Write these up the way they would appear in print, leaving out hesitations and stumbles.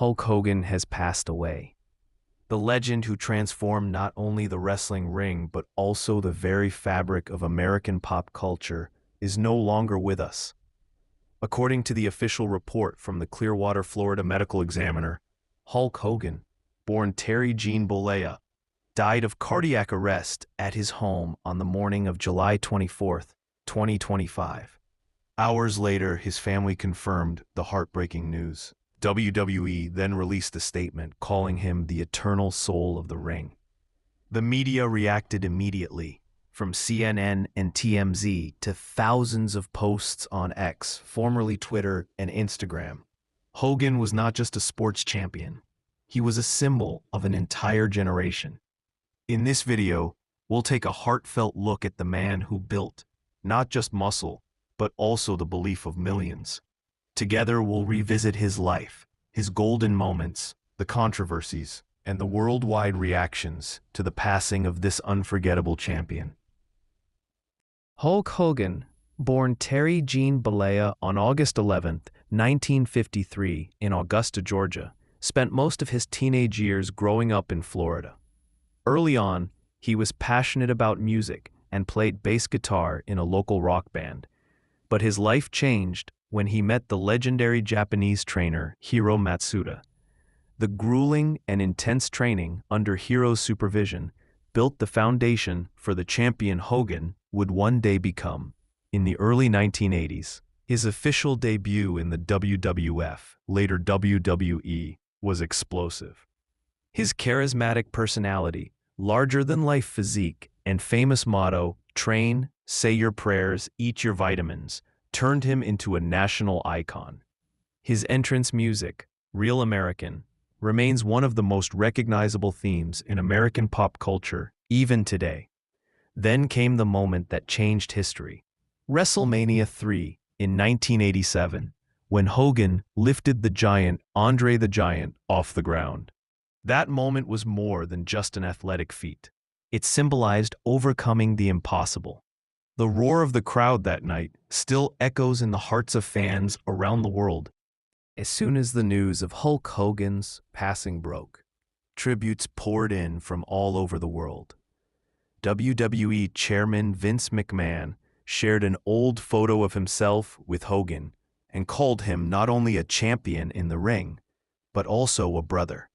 Hulk Hogan has passed away. The legend who transformed not only the wrestling ring but also the very fabric of American pop culture is no longer with us. According to the official report from the Clearwater, Florida Medical Examiner, Hulk Hogan, born Terry Gene Bollea, died of cardiac arrest at his home on the morning of July 24, 2025. Hours later, his family confirmed the heartbreaking news. WWE then released a statement calling him the eternal soul of the ring. The media reacted immediately, from CNN and TMZ to thousands of posts on X, formerly Twitter and Instagram. Hogan was not just a sports champion. He was a symbol of an entire generation. In this video, we'll take a heartfelt look at the man who built not just muscle, but also the belief of millions. Together, we'll revisit his life, his golden moments, the controversies, and the worldwide reactions to the passing of this unforgettable champion. Hulk Hogan, born Terry Gene Bollea on August 11, 1953, in Augusta, Georgia, spent most of his teenage years growing up in Florida. Early on, he was passionate about music and played bass guitar in a local rock band. But his life changed when he met the legendary Japanese trainer Hiro Matsuda. The grueling and intense training under Hiro's supervision built the foundation for the champion Hogan would one day become. In the early 1980s, his official debut in the WWF, later WWE, was explosive. His charismatic personality, larger-than-life physique, and famous motto, "Train, say your prayers, eat your vitamins," turned him into a national icon. His entrance music, Real American, remains one of the most recognizable themes in American pop culture, even today. Then came the moment that changed history. WrestleMania III in 1987, when Hogan lifted the giant Andre the Giant off the ground. That moment was more than just an athletic feat. It symbolized overcoming the impossible. The roar of the crowd that night still echoes in the hearts of fans around the world. As soon as the news of Hulk Hogan's passing broke, tributes poured in from all over the world. WWE Chairman Vince McMahon shared an old photo of himself with Hogan and called him not only a champion in the ring, but also a brother.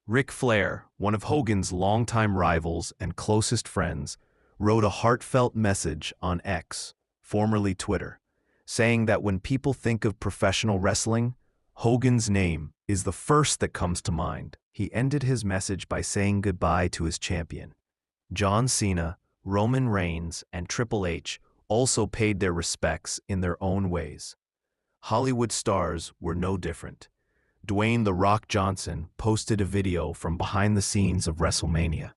Ric Flair, one of Hogan's longtime rivals and closest friends, wrote a heartfelt message on X, formerly Twitter, saying that when people think of professional wrestling, Hogan's name is the first that comes to mind. He ended his message by saying goodbye to his champion. John Cena, Roman Reigns, and Triple H also paid their respects in their own ways. Hollywood stars were no different. Dwayne "The Rock" Johnson posted a video from behind the scenes of WrestleMania,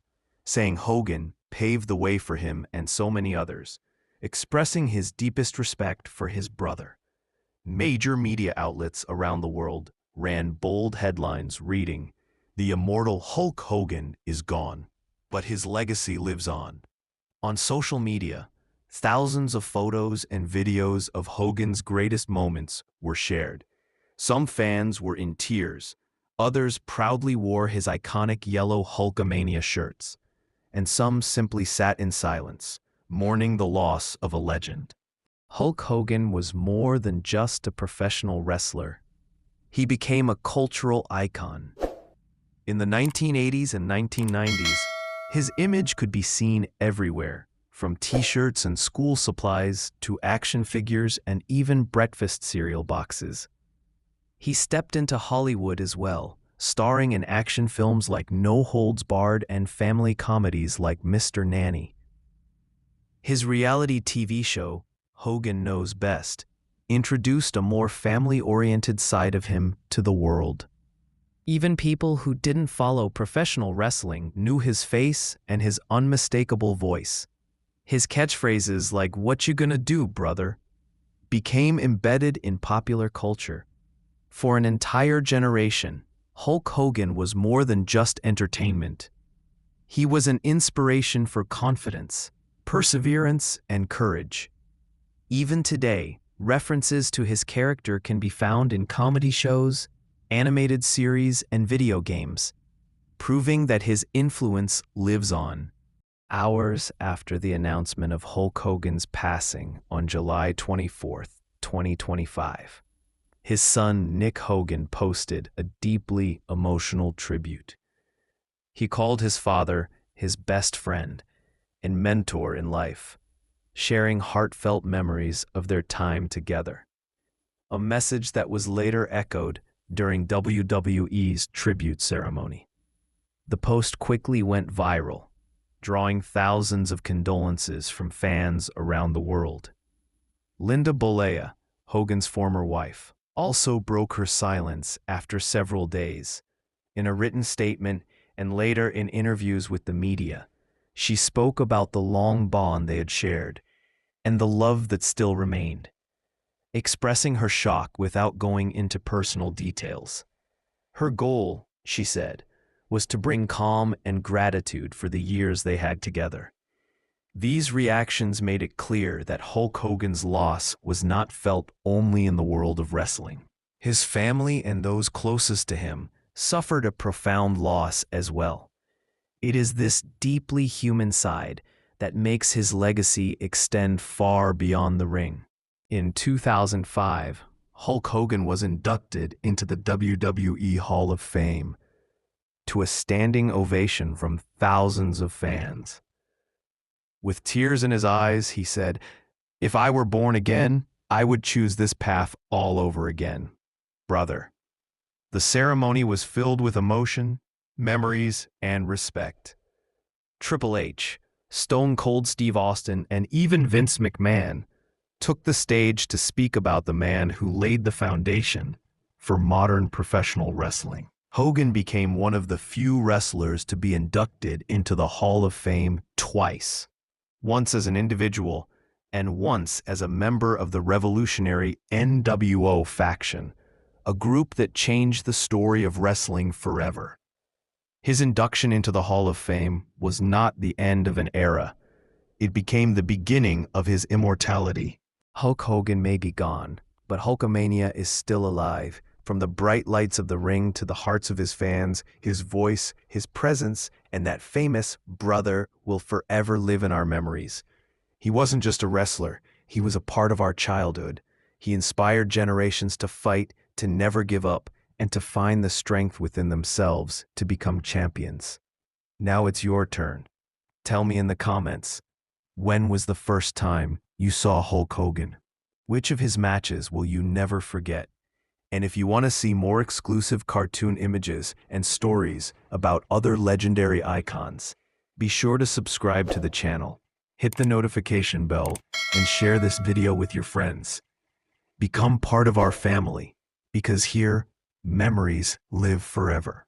saying Hogan paved the way for him and so many others, expressing his deepest respect for his brother. Major media outlets around the world ran bold headlines reading, "The immortal Hulk Hogan is gone, but his legacy lives on." On social media, thousands of photos and videos of Hogan's greatest moments were shared. Some fans were in tears, others proudly wore his iconic yellow Hulkamania shirts, and some simply sat in silence, mourning the loss of a legend. Hulk Hogan was more than just a professional wrestler. He became a cultural icon. In the 1980s and 1990s, his image could be seen everywhere, from t-shirts and school supplies to action figures and even breakfast cereal boxes. He stepped into Hollywood as well, starring in action films like No Holds Barred and family comedies like Mr. Nanny. His reality TV show, Hogan Knows Best, introduced a more family-oriented side of him to the world. Even people who didn't follow professional wrestling knew his face and his unmistakable voice. His catchphrases like "What you gonna do, brother?" became embedded in popular culture. For an entire generation, Hulk Hogan was more than just entertainment. He was an inspiration for confidence, perseverance, and courage. Even today, references to his character can be found in comedy shows, animated series, and video games, proving that his influence lives on. Hours after the announcement of Hulk Hogan's passing on July 24th, 2025, his son Nick Hogan posted a deeply emotional tribute. He called his father his best friend and mentor in life, sharing heartfelt memories of their time together. A message that was later echoed during WWE's tribute ceremony. The post quickly went viral, drawing thousands of condolences from fans around the world. Linda Bollea, Hogan's former wife, also broke her silence after several days. In a written statement and later in interviews with the media, she spoke about the long bond they had shared and the love that still remained, expressing her shock without going into personal details. Her goal, she said, was to bring calm and gratitude for the years they had together. These reactions made it clear that Hulk Hogan's loss was not felt only in the world of wrestling. His family and those closest to him suffered a profound loss as well. It is this deeply human side that makes his legacy extend far beyond the ring. In 2005, Hulk Hogan was inducted into the WWE Hall of Fame, to a standing ovation from thousands of fans. With tears in his eyes, he said, "If I were born again, I would choose this path all over again, brother." The ceremony was filled with emotion, memories, and respect. Triple H, Stone Cold Steve Austin, and even Vince McMahon took the stage to speak about the man who laid the foundation for modern professional wrestling. Hogan became one of the few wrestlers to be inducted into the Hall of Fame twice, once as an individual and once as a member of the revolutionary NWO faction, a group that changed the story of wrestling forever. His induction into the Hall of Fame was not the end of an era. It became the beginning of his immortality. Hulk Hogan may be gone, but Hulkamania is still alive. From the bright lights of the ring to the hearts of his fans, his voice, his presence, and that famous brother will forever live in our memories. He wasn't just a wrestler, he was a part of our childhood. He inspired generations to fight, to never give up, and to find the strength within themselves to become champions. Now it's your turn. Tell me in the comments, when was the first time you saw Hulk Hogan? Which of his matches will you never forget? And if you want to see more exclusive cartoon images and stories about other legendary icons, be sure to subscribe to the channel, hit the notification bell, and share this video with your friends. Become part of our family, because here, memories live forever.